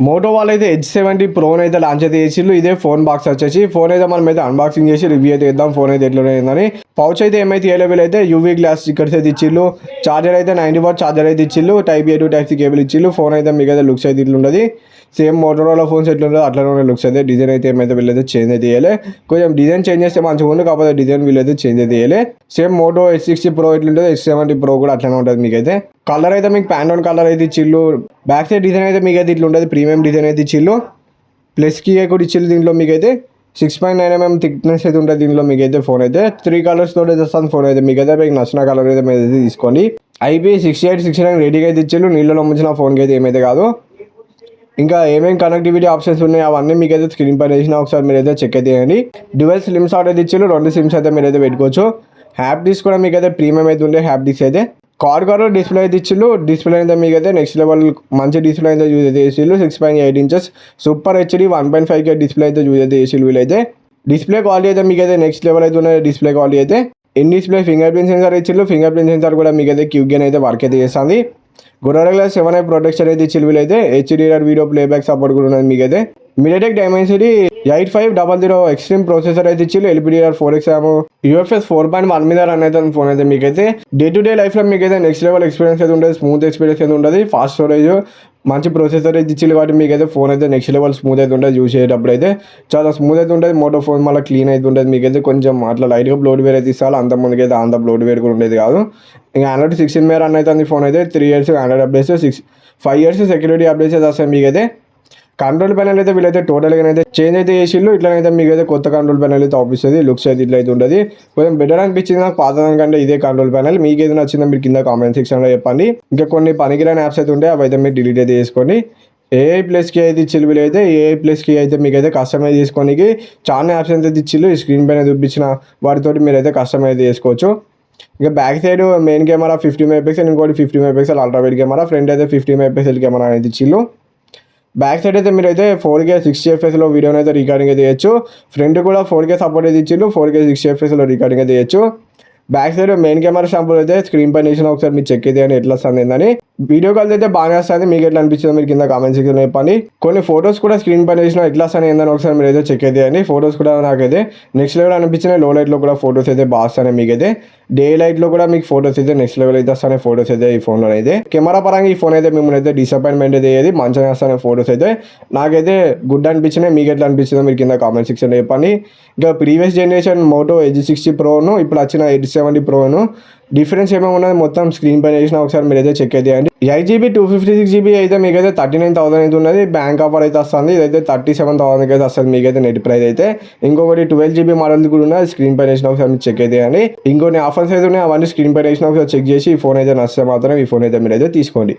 Moto వాళ్ళు అయితే H70 ప్రోని అయితే లాంచ్ అయితే చేసిళ్ళు. ఇదే ఫోన్ బాక్స్ వచ్చేసి ఫోన్ అయితే మనం అయితే అన్బాక్సింగ్ చేసి రివ్యూ అయితే ఇద్దాం ఫోన్ అయితే ఎట్లా ఉందని. పౌచ్ అయితే ఏమైతే అవైలబుల్ అయితే యూవీ గ్లాస్ స్టిక్కర్స్ అయితే ఇచ్చిళ్ళు. చార్జర్ అయితే 90 వాట్ చార్జర్ అయితే ఇచ్చిళ్ళు. Type A to type C cable ఇచ్చిళ్ళు. ఫోన్ అయితే మీకు అయితే లుక్స్ అయితే ఇట్లా ఉండదు. సేమ్ మోటోరోలా ఫోన్స్ ఎట్లా ఉండదు అట్లనే లుక్స్ అయితే. డిజైన్ అయితే ఏమైతే వీళ్ళైతే చేంజ్ అయితే చేయలే. కొంచెం డిజైన్ చేంజ్ చేస్తే మంచిగా ఉంది, కాకపోతే డిజైన్ వీళ్ళైతే చేంజ్ అయితే చేయలే. సేమ్ మోటో H60 Pro ఎట్లుంటుంది H70 Pro కూడా అట్లనే ఉంటుంది మీకైతే. కలర్ అయితే మీకు ప్యాంటోన్ కలర్ అయితే ఇచ్చిళ్ళు. బ్యాక్ సైడ్ డిజైన్ అయితే మీకు అయితే ఇట్లా ఉంటుంది, ప్రీమియం డిజైన్ అయితే ఇచ్చిళ్ళు. ప్లస్ కీ కూడా ఇచ్చిళ్ళు. దీంట్లో మీకైతే 6.9 mm థిక్నెస్ అయితే ఉంటుంది దీంట్లో మీకైతే. ఫోన్ అయితే 3 కలర్స్ తోటి అయితే వస్తుంది ఫోన్ అయితే. మీకైతే మీకు నచ్చిన కలర్ అయితే మీరు అయితే తీసుకోండి. IP6869 రేటింగ్ అయితే ఇచ్చిళ్ళు. నీళ్ళలో ముంచిన ఫోన్కి అయితే ఏమైతే కాదు. ఇంకా ఏమేమి కనెక్టివిటీ ఆప్షన్స్ ఉన్నాయి అవన్నీ మీకు అయితే స్క్రీన్ పైన వేసిన ఒకసారి మీరు అయితే చెక్ అయితే చేయండి. డ్యువల్ సిమ్ స్లాట్ అయితే ఇచ్చిళ్ళు. 2 సిమ్స్ అయితే మీరు అయితే పెట్టుకోవచ్చు. హ్యాప్ డిస్క్ కూడా మీకు అయితే ప్రీమియం అయితే ఉండే హ్యాప్ డిస్క్ అయితే. కార్డ్ డిస్ప్లే అయితే ఇచ్చిళ్ళు. డిస్ప్లే అయితే మీకు అయితే నెక్స్ట్ లెవెల్ మంచి డిస్ప్లే అయితే యూజ్ అయితే చేసిళ్ళు. 6.8 inches super HD 1.5K display అయితే యూజ్ అయితే చేసిళ్ళు వీళ్ళైతే. డిస్ప్లే క్వాలిటీ అయితే మీకు అయితే నెక్స్ట్ లెవెల్ అయితే ఉన్నాయి. డిస్ప్లే క్వాలిటీ అయితే in display fingerprint sensor ఇచ్చిళ్ళు. ఫింగర్ ప్రింట్ సెన్సార్ కూడా మీకు అయితే క్యూగెన్ అయితే వర్క్ అయితే చేస్తుంది. గొరిల్లా గ్లాస్ 7i ప్రొటెక్షన్ అయితే ఇచ్చిళ్ళు వీళ్ళైతే. HDR వీడియో ప్లేబ్యాక్ సపోర్ట్ కూడా ఉన్నది మీకైతే. మీడియాటెక్ డైమెన్సిటీ 8500 ఎక్స్ట్రీమ్ ప్రాసెసర్ అయితే ఇచ్చిళ్ళు. LPDDR4X UFS 4.1 మీద రన్ అయితే ఫోన్ అయితే మీకైతే. డే టు డే లైఫ్లో మీకైతే నెక్స్ట్ లెవెల్ ఎక్స్పీరియన్స్ అయితే ఉంటుంది. స్మూత్ ఎక్స్పీరియన్స్ అయితే ఉంటుంది. ఫాస్ట్ స్టోరేజ్ మంచి ప్రొసెసర్ అయితే ఇచ్చిళ్ళు కాబట్టి మీకైతే ఫోన్ అయితే నెక్స్ట్ లెవెల్ స్మూత్ అయితే ఉంటుంది. యూజ్ చేసేటప్పుడు అయితే చాలా స్మూత్ అయితే ఉంటుంది. మోటో ఫోన్ మళ్ళీ క్లీన్ అయితే ఉంటుంది మీకైతే. కొంచెం అట్లా లైట్గా బ్లోడ్వేర్ అయితే ఇస్తారు. అంత ముందుకైతే అంత బ్లోడ్వేర్ కూడా ఉండేది కాదు. ఇంకా Android 16 మీద రన్ అయితే ఫోన్ అయితే. 3 years Android updates 5 years security updates అయితే వస్తాయి మీకైతే. కంట్రోల్ ప్యానల్ అయితే వీళ్ళైతే టోటల్గా అయితే చేంజ్ అయితే చేసిళ్ళు. ఇట్లనైతే మీకు అయితే కొత్త కంట్రోల్ ప్యానల్ అయితే ఆపిస్తుంది. లుక్స్ అయితే ఇట్లా అయితే ఉంటుంది. కొంచెం బెటర్ అనిపించింది నాకు పాత దానికంటే ఇదే కంట్రోల్ ప్యానల్. మీకు ఏది నచ్చిందో మీరు కింద కామెంట్ సెక్షన్లో చెప్పండి. ఇంకా కొన్ని పనికిరాని యాప్స్ అయితే ఉంటాయి, అవి అయితే మీరు డిలీట్ అయితే చేసుకోండి. AI+K అయితే ఇచ్చిళ్ళు వీళ్ళైతే. AI+K అయితే మీకైతే కస్టమైజ్ చేసుకోనికి చాలా యాప్స్ అయితే ఇచ్చిళ్ళు. ఈ స్క్రీన్ పైన చూపించిన వాటితోటి మీరైతే కస్టమైజ్ చేసుకోవచ్చు. ఇంకా back side main camera 50 MP, ఇంకోటి 50 MP ultra wide camera. Front అయితే 50 MP కెమెరా అనేది ఇచ్చిళ్ళు. బ్యాక్ సైడ్ అయితే మీరైతే 4K 60 fps వీడియోని అయితే రికార్డింగ్ అయితే చేయొచ్చు. ఫ్రంట్ కూడా 4K సపోర్ట్ అయితే ఇచ్చిళ్ళు. 4K 60 fps రికార్డింగ్ అయితే చేయొచ్చు. Back side main camera sample అయితే స్క్రీన్ పైన వేసిన ఒకసారి మీరు చెక్ అయితే ఎట్లా వస్తుంది ఏందని. వీడియో కాల్ అయితే బాగానే వస్తుంది. మీకు ఎట్లా అనిపించిందో మీరు కింద కామెంట్ సెక్షన్లో చెప్పండి. కొన్ని ఫోటోస్ కూడా స్క్రీన్ పైన వేసిన ఎట్లా వస్తాయి ఏందని ఒకసారి మీరు అయితే చెక్ అయితే చేయండి. ఫోటోస్ కూడా నాకైతే నెక్స్ట్ లెవెల్ అనిపించినాయి. లో లైట్లో కూడా ఫోటోస్ అయితే బాగా వస్తాయి మీకైతే. డే లైట్లో కూడా మీకు ఫోటోస్ అయితే నెక్స్ట్ లెవెల్ అయితే వస్తాయి ఫోటోస్ అయితే ఈ ఫోన్లో అయితే. కెమెరా పరంగా ఈ ఫోన్ అయితే మిమ్మల్ని అయితే డిసప్పాయింట్మెంట్ అయితే అయ్యేది. మంచిగా వస్తాయి ఫోటోస్ అయితే. నాకైతే గుడ్ అనిపించినాయి. మీకు ఎట్లా అనిపించిందో మీరు కింద కామెంట్ సెక్షన్లో చెప్పండి. ఇంకా ప్రీవియస్ జనరేషన్ మోటో H60 Proను ఇప్పుడు వచ్చిన H70 Proను డిఫరెన్స్ ఏమేమి ఉన్నది మొత్తం స్క్రీన్ పైన వేసిన ఒకసారి మీరు అయితే చెక్ అయితే చేయండి. 8GB 256GB అయితే మీకైతే 39,000 అయితే ఉన్నది. బ్యాంక్ ఆఫర్ అయితే వస్తుంది. ఇదైతే 37,000 అయితే వస్తుంది మీకైతే నెట్ ప్రైస్ అయితే. ఇంకొకటి 12GB మోడల్ కూడా ఉన్నది. స్క్రీన్ పైన వేసిన ఒకసారి మీరు చెక్ అయితే చేయండి. ఇంకొన్ని ఆఫర్స్ అయితే ఉన్నాయి, అవన్నీ స్క్రీన్ పైన వేసిన ఒకసారి చెక్ చేసి ఈ ఫోన్ అయితే నచ్చితే మాత్రం ఈ ఫోన్ అయితే మీరు అయితే తీసుకోండి.